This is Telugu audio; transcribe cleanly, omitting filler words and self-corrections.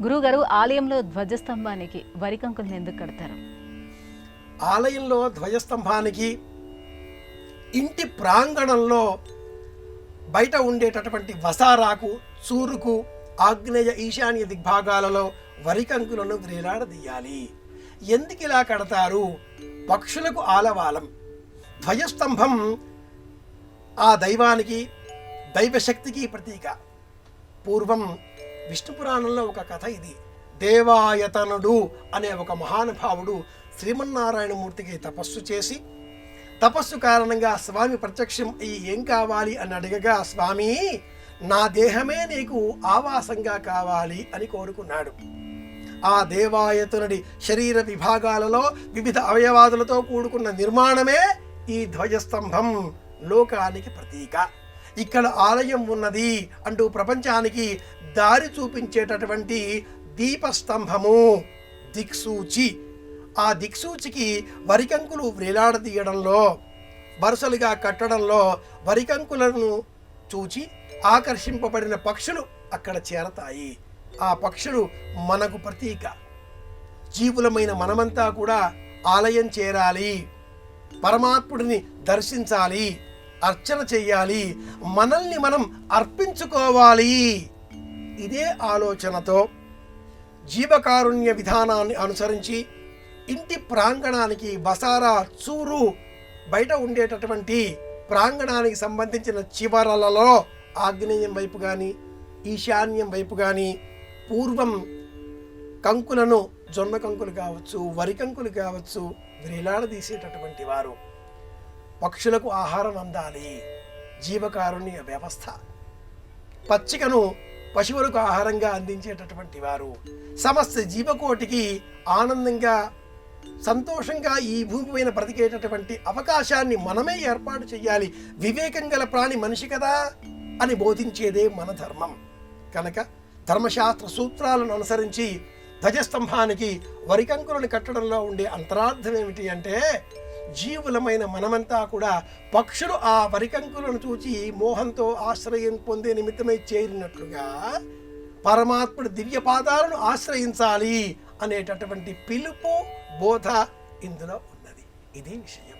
గురుగారు, ఆలయంలో ధ్వజస్తంభానికి వరికంకులను ఎందుకు కడతారు? ఆలయంలో ధ్వజస్తంభానికి ఇంటి ప్రాంగణంలో బయట ఉండేటటువంటి వసారాకు, చూరుకు, ఆగ్నేయ ఈశాన్య దిగ్భాగాలలో వరికంకులను వ్రేలాడదీయాలి. ఎందుకు ఇలా కడతారు? పక్షులకు ఆలవాలం. ధ్వజస్తంభం ఆ దైవానికి, దైవశక్తికి ప్రతీక. పూర్వం విష్ణు పురాణంలో ఒక కథ ఇది. దేవాయతనుడు అనే ఒక మహానుభావుడు శ్రీమన్నారాయణమూర్తికి తపస్సు చేసి, తపస్సు కారణంగా స్వామి ప్రత్యక్షం అయ్యి ఏం కావాలి అని అడగగా, స్వామి నా దేహమే నీకు ఆవాసంగా కావాలి అని కోరుకున్నాడు. ఆ దేవాయతునుడి శరీర విభాగాలలో వివిధ అవయవాదులతో కూడుకున్న నిర్మాణమే ఈ ధ్వజస్తంభం, లోకానికి ప్రతీక. ఇక్కడ ఆలయం ఉన్నది అంటూ ప్రపంచానికి దారి చూపించేటటువంటి దీపస్తంభము, దిక్సూచి. ఆ దిక్సూచికి వరికంకులు వ్రేలాడదీయడంలో, వరుసలుగా కట్టడంలో వరికంకులను చూచి ఆకర్షింపబడిన పక్షులు అక్కడ చేరతాయి. ఆ పక్షులు మనకు ప్రతీక. జీవులమైన మనమంతా కూడా ఆలయం చేరాలి, పరమాత్ముడిని దర్శించాలి, అర్చన చెయ్యాలి, మనల్ని మనం అర్పించుకోవాలి. ఇదే ఆలోచనతో జీవకారుణ్య విధానాన్ని అనుసరించి ఇంటి ప్రాంగణానికి బసారా, చూరు, బయట ఉండేటటువంటి ప్రాంగణానికి సంబంధించిన చివరలలో ఆగ్నేయం వైపు కానీ, ఈశాన్యం వైపు కానీ పూర్వం కంకులను, జొన్న కంకులు కావచ్చు, వరి కంకులు కావచ్చు, వ్రేలాడదీసేటటువంటి వారు. పక్షులకు ఆహారం అందాలి, జీవకారుణ్య వ్యవస్థ. పచ్చికను పశువులకు ఆహారంగా అందించేటటువంటి వారు. సమస్త జీవకోటికి ఆనందంగా, సంతోషంగా ఈ భూమి పైన బ్రతికేటటువంటి అవకాశాన్ని మనమే ఏర్పాటు చేయాలి. వివేకం గల ప్రాణి మనిషి కదా అని బోధించేదే మన ధర్మం. కనుక ధర్మశాస్త్ర సూత్రాలను అనుసరించి ధ్వజస్తంభానికి వరికంకులను కట్టడంలో ఉండే అంతరార్థం ఏమిటి అంటే, జీవులమైన మనమంతా కూడా పక్షులు ఆ వరికంకులను చూచి మోహంతో ఆశ్రయం పొందే నిమిత్తమై చేరినట్లుగా పరమాత్ముడి దివ్య పాదాలను ఆశ్రయించాలి అనేటటువంటి పిలుపు, బోధ ఇందులో ఉన్నది. ఇది విషయం.